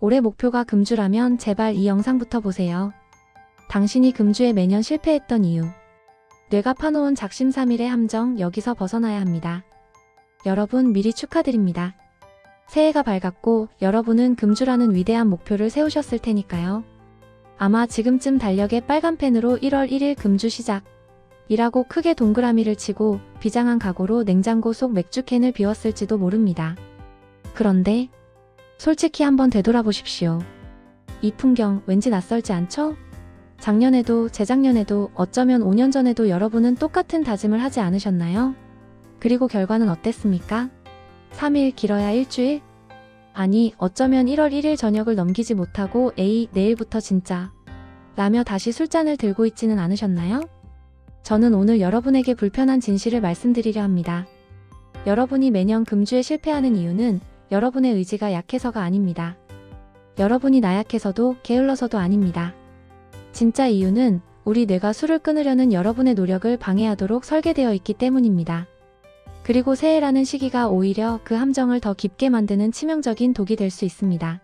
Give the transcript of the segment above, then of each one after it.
올해 목표가 금주라면 제발 이 영상부터 보세요. 당신이 금주에 매년 실패했던 이유. 뇌가 파놓은 작심삼일의 함정, 여기서 벗어나야 합니다. 여러분 미리 축하드립니다. 새해가 밝았고 여러분은 금주라는 위대한 목표를 세우셨을 테니까요. 아마 지금쯤 달력에 빨간 펜으로 1월 1일 금주 시작 이라고 크게 동그라미를 치고 비장한 각오로 냉장고 속 맥주캔을 비웠을지도 모릅니다. 그런데 솔직히 한번 되돌아보십시오. 이 풍경 왠지 낯설지 않죠? 작년에도 재작년에도 어쩌면 5년 전에도 여러분은 똑같은 다짐을 하지 않으셨나요? 그리고 결과는 어땠습니까? 3일 길어야 일주일? 아니 어쩌면 1월 1일 저녁을 넘기지 못하고 에이 내일부터 진짜 라며 다시 술잔을 들고 있지는 않으셨나요? 저는 오늘 여러분에게 불편한 진실을 말씀드리려 합니다. 여러분이 매년 금주에 실패하는 이유는 여러분의 의지가 약해서가 아닙니다. 여러분이 나약해서도 게을러서도 아닙니다. 진짜 이유는 우리 뇌가 술을 끊으려는 여러분의 노력을 방해하도록 설계되어 있기 때문입니다. 그리고 새해라는 시기가 오히려 그 함정을 더 깊게 만드는 치명적인 독이 될 수 있습니다.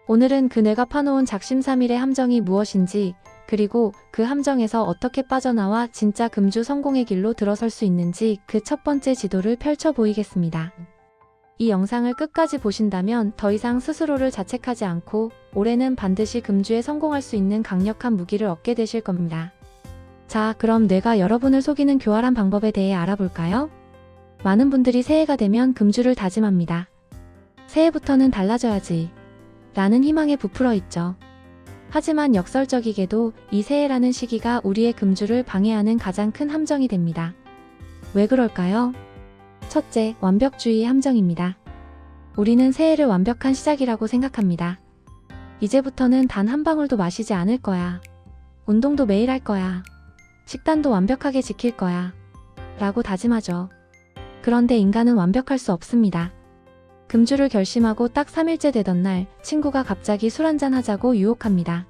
오늘은 그 뇌가 파놓은 작심삼일의 함정이 무엇인지, 그리고 그 함정에서 어떻게 빠져나와 진짜 금주 성공의 길로 들어설 수 있는지 그 첫 번째 지도를 펼쳐 보이겠습니다. 이 영상을 끝까지 보신다면 더 이상 스스로를 자책하지 않고 올해는 반드시 금주에 성공할 수 있는 강력한 무기를 얻게 되실 겁니다. 자, 그럼 뇌가 여러분을 속이는 교활한 방법에 대해 알아볼까요? 많은 분들이 새해가 되면 금주를 다짐합니다. 새해부터는 달라져야지 라는 희망에 부풀어 있죠. 하지만 역설적이게도 이 새해라는 시기가 우리의 금주를 방해하는 가장 큰 함정이 됩니다. 왜 그럴까요? 첫째, 완벽주의의 함정입니다. 우리는 새해를 완벽한 시작이라고 생각합니다. 이제부터는 단 한 방울도 마시지 않을 거야. 운동도 매일 할 거야. 식단도 완벽하게 지킬 거야. 라고 다짐하죠. 그런데 인간은 완벽할 수 없습니다. 금주를 결심하고 딱 3일째 되던 날 친구가 갑자기 술 한잔 하자고 유혹합니다.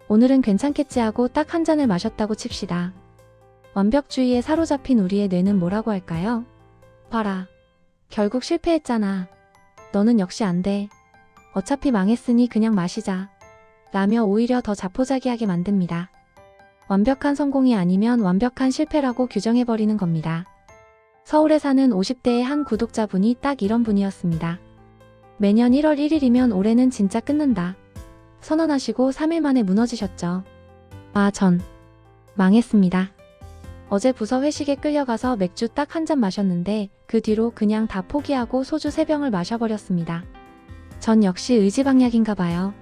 오늘은 괜찮겠지 하고 딱 한 잔을 마셨다고 칩시다. 완벽주의에 사로잡힌 우리의 뇌는 뭐라고 할까요? 봐라. 결국 실패했잖아. 너는 역시 안 돼. 어차피 망했으니 그냥 마시자. 라며 오히려 더 자포자기하게 만듭니다. 완벽한 성공이 아니면 완벽한 실패라고 규정해버리는 겁니다. 서울에 사는 50대의 한 구독자분이 딱 이런 분이었습니다. 매년 1월 1일이면 올해는 진짜 끊는다 선언하시고 3일 만에 무너지셨죠. 전 망했습니다. 어제 부서 회식에 끌려가서 맥주 딱 한 잔 마셨는데 그 뒤로 그냥 다 포기하고 소주 3병을 마셔버렸습니다. 전 역시 의지박약인가 봐요.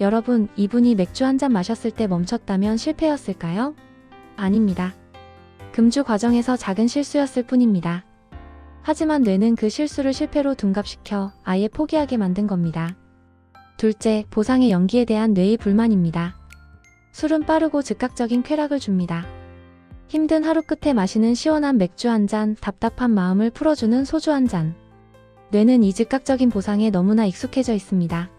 여러분, 이분이 맥주 한 잔 마셨을 때 멈췄다면 실패였을까요? 아닙니다. 금주 과정에서 작은 실수였을 뿐입니다. 하지만 뇌는 그 실수를 실패로 둔갑시켜 아예 포기하게 만든 겁니다. 둘째, 보상의 연기에 대한 뇌의 불만입니다. 술은 빠르고 즉각적인 쾌락을 줍니다. 힘든 하루 끝에 마시는 시원한 맥주 한 잔, 답답한 마음을 풀어주는 소주 한 잔. 뇌는 이 즉각적인 보상에 너무나 익숙해져 있습니다.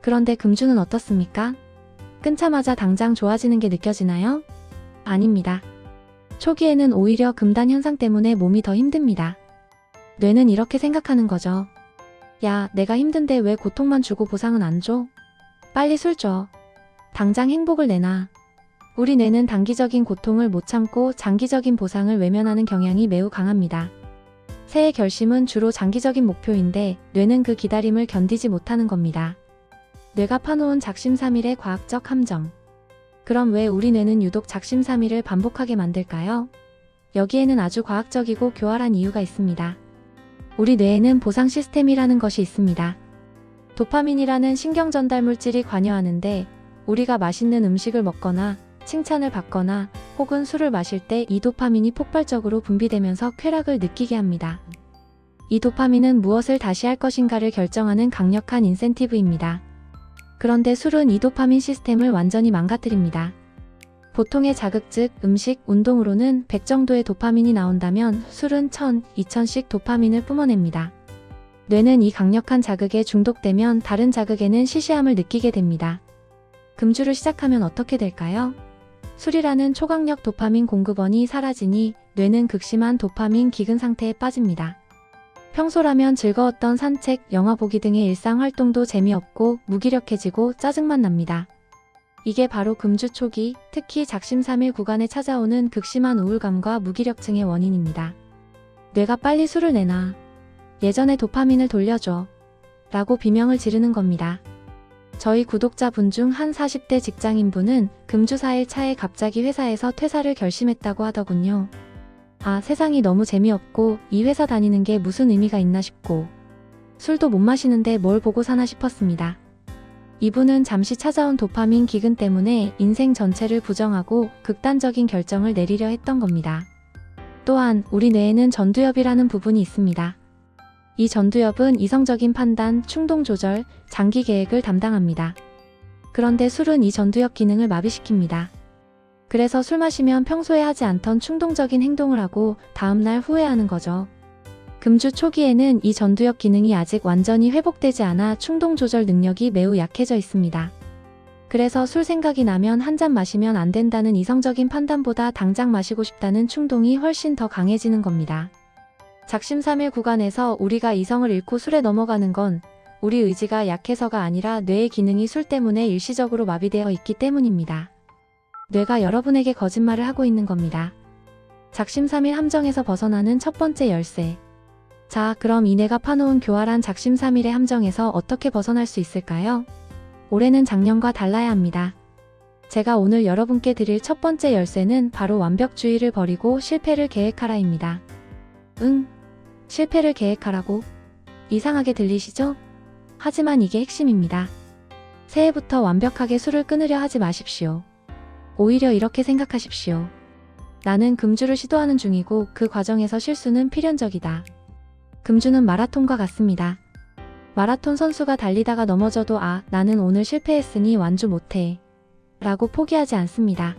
그런데 금주는 어떻습니까? 끊자마자 당장 좋아지는 게 느껴지나요? 아닙니다. 초기에는 오히려 금단 현상 때문에 몸이 더 힘듭니다. 뇌는 이렇게 생각하는 거죠. 야, 내가 힘든데 왜 고통만 주고 보상은 안 줘? 빨리 술 줘. 당장 행복을 내놔. 우리 뇌는 단기적인 고통을 못 참고 장기적인 보상을 외면하는 경향이 매우 강합니다. 새해 결심은 주로 장기적인 목표인데 뇌는 그 기다림을 견디지 못하는 겁니다. 뇌가 파놓은 작심삼일의 과학적 함정. 그럼 왜 우리 뇌는 유독 작심삼일을 반복하게 만들까요? 여기에는 아주 과학적이고 교활한 이유가 있습니다. 우리 뇌에는 보상 시스템이라는 것이 있습니다. 도파민이라는 신경 전달 물질이 관여하는데 우리가 맛있는 음식을 먹거나 칭찬을 받거나 혹은 술을 마실 때 이 도파민이 폭발적으로 분비되면서 쾌락을 느끼게 합니다. 이 도파민은 무엇을 다시 할 것인가를 결정하는 강력한 인센티브입니다. 그런데 술은 이 도파민 시스템을 완전히 망가뜨립니다. 보통의 자극 즉 음식, 운동으로는 100 정도의 도파민이 나온다면 술은 1000, 2000씩 도파민을 뿜어냅니다. 뇌는 이 강력한 자극에 중독되면 다른 자극에는 시시함을 느끼게 됩니다. 금주를 시작하면 어떻게 될까요? 술이라는 초강력 도파민 공급원이 사라지니 뇌는 극심한 도파민 기근 상태에 빠집니다. 평소라면 즐거웠던 산책, 영화 보기 등의 일상 활동도 재미없고 무기력해지고 짜증만 납니다. 이게 바로 금주 초기, 특히 작심삼일 구간에 찾아오는 극심한 우울감과 무기력증의 원인입니다. 뇌가 빨리 술을 내놔. 예전의 도파민을 돌려줘. 라고 비명을 지르는 겁니다. 저희 구독자분 중 한 40대 직장인분은 금주 4일 차에 갑자기 회사에서 퇴사를 결심했다고 하더군요. 아, 세상이 너무 재미없고 이 회사 다니는 게 무슨 의미가 있나 싶고 술도 못 마시는데 뭘 보고 사나 싶었습니다. 이분은 잠시 찾아온 도파민 기근 때문에 인생 전체를 부정하고 극단적인 결정을 내리려 했던 겁니다. 또한 우리 뇌에는 전두엽이라는 부분이 있습니다. 이 전두엽은 이성적인 판단, 충동 조절, 장기 계획을 담당합니다. 그런데 술은 이 전두엽 기능을 마비시킵니다. 그래서 술 마시면 평소에 하지 않던 충동적인 행동을 하고 다음날 후회하는 거죠. 금주 초기에는 이 전두엽 기능이 아직 완전히 회복되지 않아 충동 조절 능력이 매우 약해져 있습니다. 그래서 술 생각이 나면 한 잔 마시면 안 된다는 이성적인 판단보다 당장 마시고 싶다는 충동이 훨씬 더 강해지는 겁니다. 작심삼일 구간에서 우리가 이성을 잃고 술에 넘어가는 건 우리 의지가 약해서가 아니라 뇌의 기능이 술 때문에 일시적으로 마비되어 있기 때문입니다. 뇌가 여러분에게 거짓말을 하고 있는 겁니다. 작심삼일 함정에서 벗어나는 첫 번째 열쇠. 자, 그럼 이 뇌가 파놓은 교활한 작심삼일의 함정에서 어떻게 벗어날 수 있을까요? 올해는 작년과 달라야 합니다. 제가 오늘 여러분께 드릴 첫 번째 열쇠는 바로 완벽주의를 버리고 실패를 계획하라입니다. 실패를 계획하라고? 이상하게 들리시죠? 하지만 이게 핵심입니다. 새해부터 완벽하게 술을 끊으려 하지 마십시오. 오히려 이렇게 생각하십시오. 나는 금주를 시도하는 중이고 그 과정에서 실수는 필연적이다. 금주는 마라톤과 같습니다. 마라톤 선수가 달리다가 넘어져도 나는 오늘 실패했으니 완주 못해. 라고 포기하지 않습니다.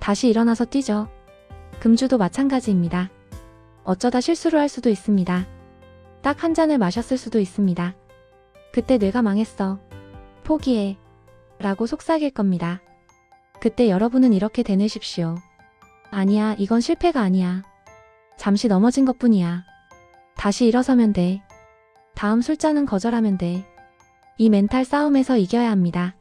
다시 일어나서 뛰죠. 금주도 마찬가지입니다. 어쩌다 실수를 할 수도 있습니다. 딱 한 잔을 마셨을 수도 있습니다. 그때 뇌가 망했어. 포기해. 라고 속삭일 겁니다. 그때 여러분은 이렇게 되뇌십시오. 아니야, 이건 실패가 아니야. 잠시 넘어진 것뿐이야. 다시 일어서면 돼. 다음 술자는 거절하면 돼. 이 멘탈 싸움에서 이겨야 합니다.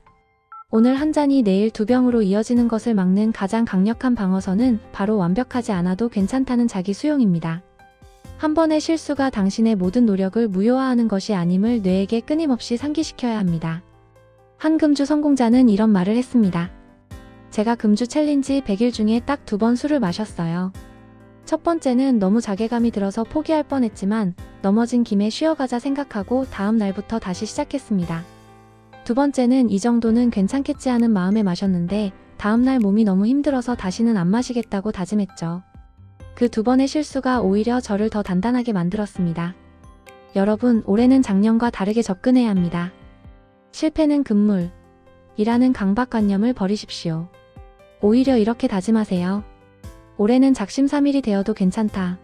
오늘 한 잔이 내일 2병으로 이어지는 것을 막는 가장 강력한 방어선은 바로 완벽하지 않아도 괜찮다는 자기 수용입니다. 한 번의 실수가 당신의 모든 노력을 무효화하는 것이 아님을 뇌에게 끊임없이 상기시켜야 합니다. 한 금주 성공자는 이런 말을 했습니다. 제가 금주 챌린지 100일 중에 딱 2번 술을 마셨어요. 첫 번째는 너무 자괴감이 들어서 포기할 뻔했지만 넘어진 김에 쉬어가자 생각하고 다음 날부터 다시 시작했습니다. 두 번째는 이 정도는 괜찮겠지 하는 마음에 마셨는데 다음날 몸이 너무 힘들어서 다시는 안 마시겠다고 다짐했죠. 그 2번의 실수가 오히려 저를 더 단단하게 만들었습니다. 여러분, 올해는 작년과 다르게 접근해야 합니다. 실패는 금물이라는 강박관념을 버리십시오. 오히려 이렇게 다짐하세요. 올해는 작심삼일이 되어도 괜찮다.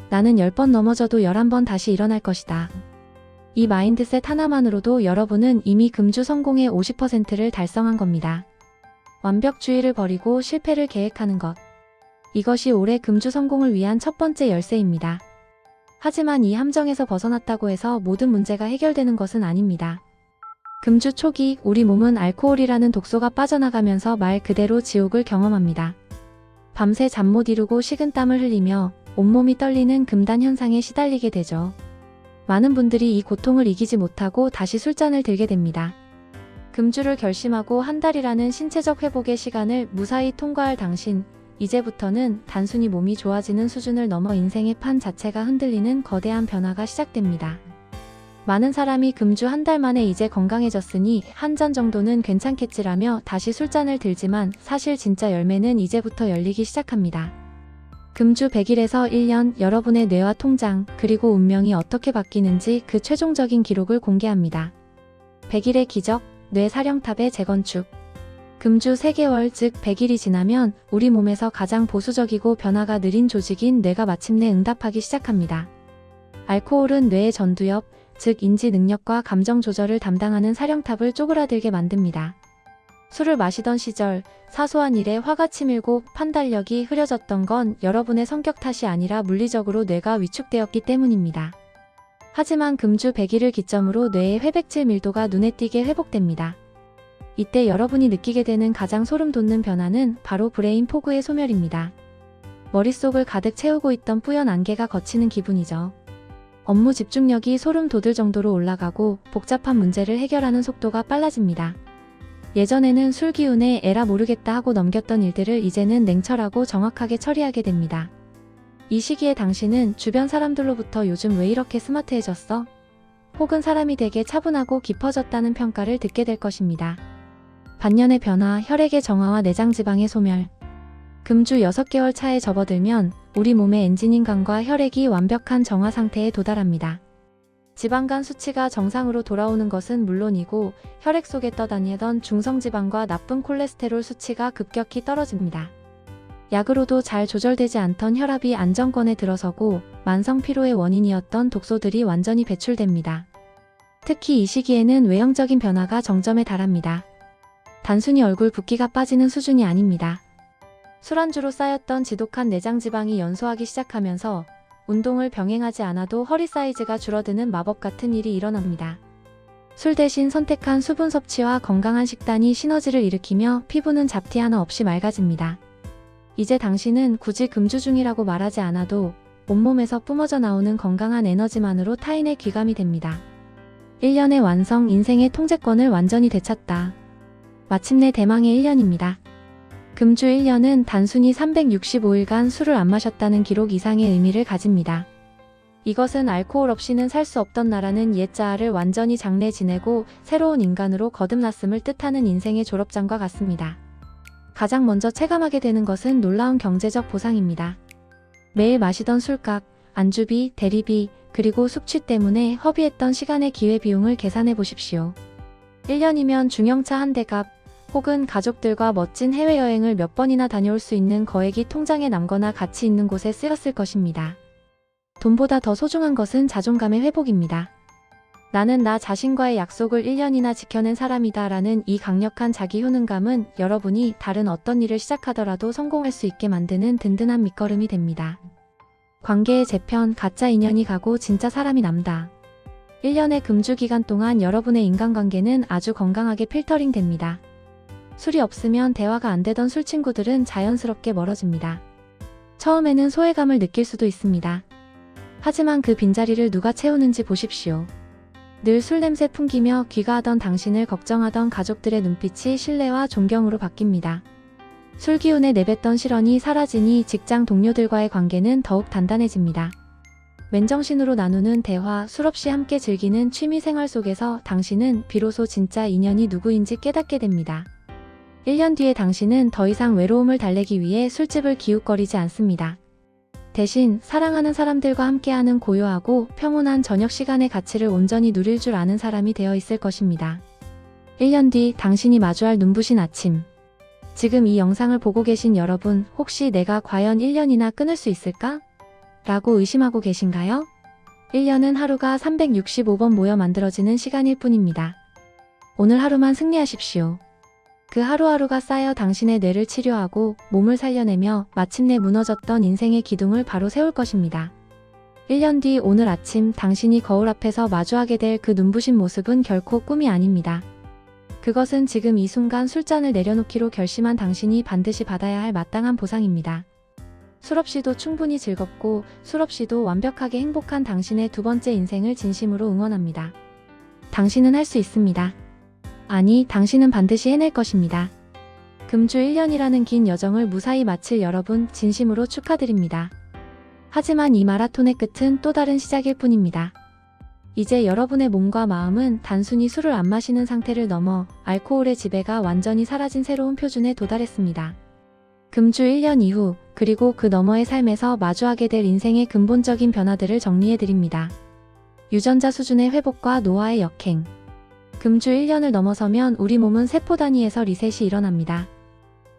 나는 10번 넘어져도 11번 다시 일어날 것이다. 이 마인드셋 하나만으로도 여러분은 이미 금주 성공의 50%를 달성한 겁니다. 완벽주의를 버리고 실패를 계획하는 것. 이것이 올해 금주 성공을 위한 첫 번째 열쇠입니다. 하지만 이 함정에서 벗어났다고 해서 모든 문제가 해결되는 것은 아닙니다. 금주 초기 우리 몸은 알코올이라는 독소가 빠져나가면서 말 그대로 지옥을 경험합니다. 밤새 잠 못 이루고 식은땀을 흘리며 온몸이 떨리는 금단 현상에 시달리게 되죠. 많은 분들이 이 고통을 이기지 못하고 다시 술잔을 들게 됩니다. 금주를 결심하고 한 달이라는 신체적 회복의 시간을 무사히 통과할 당신, 이제부터는 단순히 몸이 좋아지는 수준을 넘어 인생의 판 자체가 흔들리는 거대한 변화가 시작됩니다. 많은 사람이 금주 한 달 만에 이제 건강해졌으니 한 잔 정도는 괜찮겠지라며 다시 술잔을 들지만 사실 진짜 열매는 이제부터 열리기 시작합니다. 금주 100일에서 1년 여러분의 뇌와 통장 그리고 운명이 어떻게 바뀌는지 그 최종적인 기록을 공개합니다. 100일의 기적, 뇌 사령탑의 재건축. 금주 3개월 즉 100일이 지나면 우리 몸에서 가장 보수적이고 변화가 느린 조직인 뇌가 마침내 응답하기 시작합니다. 알코올은 뇌의 전두엽, 즉 인지 능력과 감정 조절을 담당하는 사령탑을 쪼그라들게 만듭니다. 술을 마시던 시절 사소한 일에 화가 치밀고 판단력이 흐려졌던 건 여러분의 성격 탓이 아니라 물리적으로 뇌가 위축되었기 때문입니다. 하지만 금주 100일을 기점으로 뇌의 회백질 밀도가 눈에 띄게 회복됩니다. 이때 여러분이 느끼게 되는 가장 소름 돋는 변화는 바로 브레인 포그의 소멸입니다. 머릿속을 가득 채우고 있던 뿌연 안개가 걷히는 기분이죠. 업무 집중력이 소름 돋을 정도로 올라가고 복잡한 문제를 해결하는 속도가 빨라집니다. 예전에는 술 기운에 에라 모르겠다 하고 넘겼던 일들을 이제는 냉철하고 정확하게 처리하게 됩니다. 이 시기에 당신은 주변 사람들로부터 요즘 왜 이렇게 스마트해졌어? 혹은 사람이 되게 차분하고 깊어졌다는 평가를 듣게 될 것입니다. 반년의 변화, 혈액의 정화와 내장지방의 소멸. 금주 6개월 차에 접어들면 우리 몸의 엔진인 간과 혈액이 완벽한 정화 상태에 도달합니다. 지방간 수치가 정상으로 돌아오는 것은 물론이고 혈액 속에 떠다니던 중성지방과 나쁜 콜레스테롤 수치가 급격히 떨어집니다. 약으로도 잘 조절되지 않던 혈압이 안정권에 들어서고 만성 피로의 원인이었던 독소들이 완전히 배출됩니다. 특히 이 시기에는 외형적인 변화가 정점에 달합니다. 단순히 얼굴 붓기가 빠지는 수준이 아닙니다. 술안주로 쌓였던 지독한 내장지방이 연소하기 시작하면서 운동을 병행하지 않아도 허리 사이즈가 줄어드는 마법 같은 일이 일어납니다. 술 대신 선택한 수분 섭취와 건강한 식단이 시너지를 일으키며 피부는 잡티 하나 없이 맑아집니다. 이제 당신은 굳이 금주 중이라고 말하지 않아도 온몸에서 뿜어져 나오는 건강한 에너지만으로 타인의 귀감이 됩니다. 1년의 완성, 인생의 통제권을 완전히 되찾다. 마침내 대망의 1년입니다. 금주 1년은 단순히 365일간 술을 안 마셨다는 기록 이상의 의미를 가집니다. 이것은 알코올 없이는 살 수 없던 나라는 옛 자아를 완전히 장래 지내고 새로운 인간으로 거듭났음을 뜻하는 인생의 졸업장과 같습니다. 가장 먼저 체감하게 되는 것은 놀라운 경제적 보상입니다. 매일 마시던 술값, 안주비, 대리비, 그리고 숙취 때문에 허비했던 시간의 기회비용을 계산해 보십시오. 1년이면 중형차 한 대 값, 혹은 가족들과 멋진 해외여행을 몇 번이나 다녀올 수 있는 거액이 통장에 남거나 가치 있는 곳에 쓰였을 것입니다. 돈보다 더 소중한 것은 자존감의 회복입니다. 나는 나 자신과의 약속을 1년이나 지켜낸 사람이다 라는 이 강력한 자기 효능감은 여러분이 다른 어떤 일을 시작하더라도 성공할 수 있게 만드는 든든한 밑거름이 됩니다. 관계의 재편, 가짜 인연이 가고 진짜 사람이 남다. 1년의 금주 기간 동안 여러분의 인간관계는 아주 건강하게 필터링 됩니다. 술이 없으면 대화가 안 되던 술 친구들은 자연스럽게 멀어집니다. 처음에는 소외감을 느낄 수도 있습니다. 하지만 그 빈자리를 누가 채우는지 보십시오. 늘 술 냄새 풍기며 귀가하던 당신을 걱정하던 가족들의 눈빛이 신뢰와 존경으로 바뀝니다. 술 기운에 내뱉던 실언이 사라지니 직장 동료들과의 관계는 더욱 단단해집니다. 맨정신으로 나누는 대화, 술 없이 함께 즐기는 취미 생활 속에서 당신은 비로소 진짜 인연이 누구인지 깨닫게 됩니다. 1년 뒤에 당신은 더 이상 외로움을 달래기 위해 술집을 기웃거리지 않습니다. 대신 사랑하는 사람들과 함께하는 고요하고 평온한 저녁 시간의 가치를 온전히 누릴 줄 아는 사람이 되어 있을 것입니다. 1년 뒤 당신이 마주할 눈부신 아침. 지금 이 영상을 보고 계신 여러분, 혹시 내가 과연 1년이나 끊을 수 있을까? 라고 의심하고 계신가요? 1년은 하루가 365번 모여 만들어지는 시간일 뿐입니다. 오늘 하루만 승리하십시오. 그 하루하루가 쌓여 당신의 뇌를 치료하고 몸을 살려내며 마침내 무너졌던 인생의 기둥을 바로 세울 것입니다. 1년 뒤 오늘 아침 당신이 거울 앞에서 마주하게 될 그 눈부신 모습은 결코 꿈이 아닙니다. 그것은 지금 이 순간 술잔을 내려놓기로 결심한 당신이 반드시 받아야 할 마땅한 보상입니다. 술 없이도 충분히 즐겁고 술 없이도 완벽하게 행복한 당신의 두 번째 인생을 진심으로 응원합니다. 당신은 할 수 있습니다. 아니, 당신은 반드시 해낼 것입니다. 금주 1년이라는 긴 여정을 무사히 마칠 여러분 진심으로 축하드립니다. 하지만 이 마라톤의 끝은 또 다른 시작일 뿐입니다. 이제 여러분의 몸과 마음은 단순히 술을 안 마시는 상태를 넘어 알코올의 지배가 완전히 사라진 새로운 표준에 도달했습니다. 금주 1년 이후, 그리고 그 너머의 삶에서 마주하게 될 인생의 근본적인 변화들을 정리해드립니다. 유전자 수준의 회복과 노화의 역행. 금주 1년을 넘어서면 우리 몸은 세포 단위에서 리셋이 일어납니다.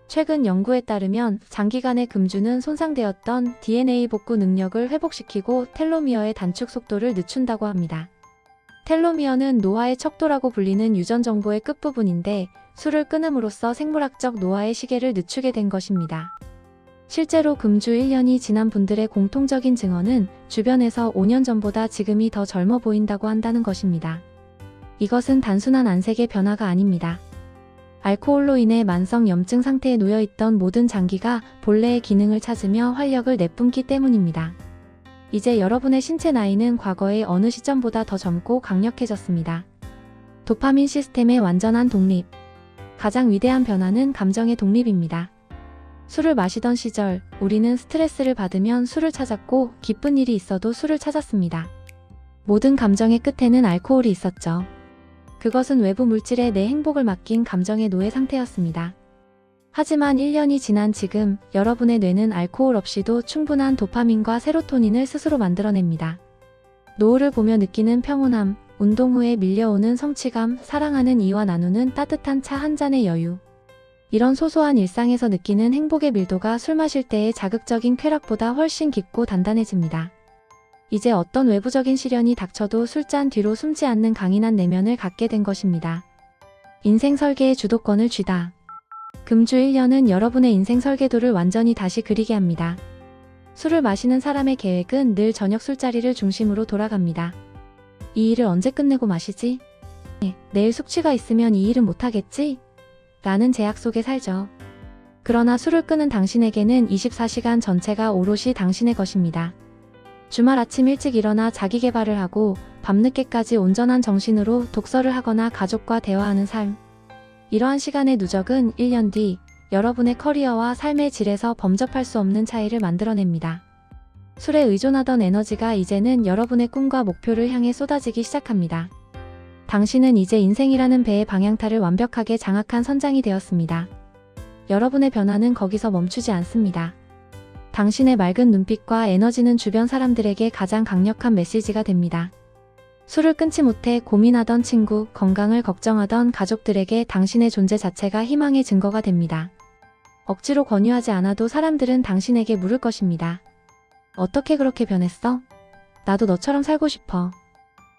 최근 연구에 따르면 장기간의 금주는 손상되었던 DNA 복구 능력을 회복시키고 텔로미어의 단축 속도를 늦춘다고 합니다. 텔로미어는 노화의 척도라고 불리는 유전 정보의 끝부분인데 술을 끊음으로써 생물학적 노화의 시계를 늦추게 된 것입니다. 실제로 금주 1년이 지난 분들의 공통적인 증언은 주변에서 5년 전보다 지금이 더 젊어 보인다고 한다는 것입니다. 이것은 단순한 안색의 변화가 아닙니다. 알코올로 인해 만성 염증 상태에 놓여 있던 모든 장기가 본래의 기능을 찾으며 활력을 내뿜기 때문입니다. 이제 여러분의 신체 나이는 과거의 어느 시점보다 더 젊고 강력해졌습니다. 도파민 시스템의 완전한 독립. 가장 위대한 변화는 감정의 독립입니다. 술을 마시던 시절, 우리는 스트레스를 받으면 술을 찾았고 기쁜 일이 있어도 술을 찾았습니다. 모든 감정의 끝에는 알코올이 있었죠. 그것은 외부 물질에 내 행복을 맡긴 감정의 노예 상태였습니다. 하지만 1년이 지난 지금, 여러분의 뇌는 알코올 없이도 충분한 도파민과 세로토닌을 스스로 만들어냅니다. 노을을 보며 느끼는 평온함, 운동 후에 밀려오는 성취감, 사랑하는 이와 나누는 따뜻한 차 한 잔의 여유. 이런 소소한 일상에서 느끼는 행복의 밀도가 술 마실 때의 자극적인 쾌락보다 훨씬 깊고 단단해집니다. 이제 어떤 외부적인 시련이 닥쳐도 술잔 뒤로 숨지 않는 강인한 내면을 갖게 된 것입니다. 인생 설계의 주도권을 쥐다. 금주 1년은 여러분의 인생 설계도를 완전히 다시 그리게 합니다. 술을 마시는 사람의 계획은 늘 저녁 술자리를 중심으로 돌아갑니다. 이 일을 언제 끝내고 마시지? 내일 숙취가 있으면 이 일은 못하겠지? 라는 제약 속에 살죠. 그러나 술을 끄는 당신에게는 24시간 전체가 오롯이 당신의 것입니다. 주말 아침 일찍 일어나 자기 개발을 하고 밤늦게까지 온전한 정신으로 독서를 하거나 가족과 대화하는 삶. 이러한 시간의 누적은 1년 뒤 여러분의 커리어와 삶의 질에서 범접할 수 없는 차이를 만들어냅니다. 술에 의존하던 에너지가 이제는 여러분의 꿈과 목표를 향해 쏟아지기 시작합니다. 당신은 이제 인생이라는 배의 방향타를 완벽하게 장악한 선장이 되었습니다. 여러분의 변화는 거기서 멈추지 않습니다. 당신의 맑은 눈빛과 에너지는 주변 사람들에게 가장 강력한 메시지가 됩니다. 술을 끊지 못해 고민하던 친구, 건강을 걱정하던 가족들에게 당신의 존재 자체가 희망의 증거가 됩니다. 억지로 권유하지 않아도 사람들은 당신에게 물을 것입니다. 어떻게 그렇게 변했어? 나도 너처럼 살고 싶어.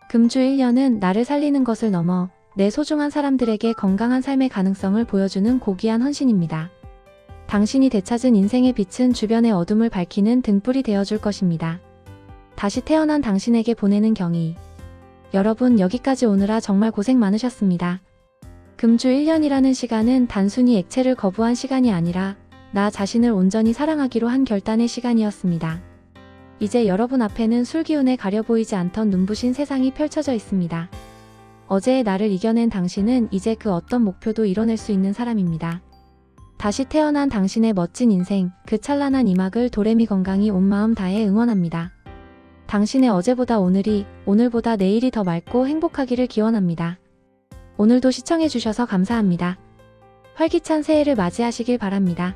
금주 1년은 나를 살리는 것을 넘어 내 소중한 사람들에게 건강한 삶의 가능성을 보여주는 고귀한 헌신입니다. 당신이 되찾은 인생의 빛은 주변의 어둠을 밝히는 등불이 되어줄 것입니다. 다시 태어난 당신에게 보내는 경의. 여러분, 여기까지 오느라 정말 고생 많으셨습니다. 금주 1년이라는 시간은 단순히 액체를 거부한 시간이 아니라 나 자신을 온전히 사랑하기로 한 결단의 시간이었습니다. 이제 여러분 앞에는 술기운에 가려 보이지 않던 눈부신 세상이 펼쳐져 있습니다. 어제의 나를 이겨낸 당신은 이제 그 어떤 목표도 이뤄낼 수 있는 사람입니다. 다시 태어난 당신의 멋진 인생, 그 찬란한 이막을 도레미 건강이 온 마음 다해 응원합니다. 당신의 어제보다 오늘이, 오늘보다 내일이 더 맑고 행복하기를 기원합니다. 오늘도 시청해주셔서 감사합니다. 활기찬 새해를 맞이하시길 바랍니다.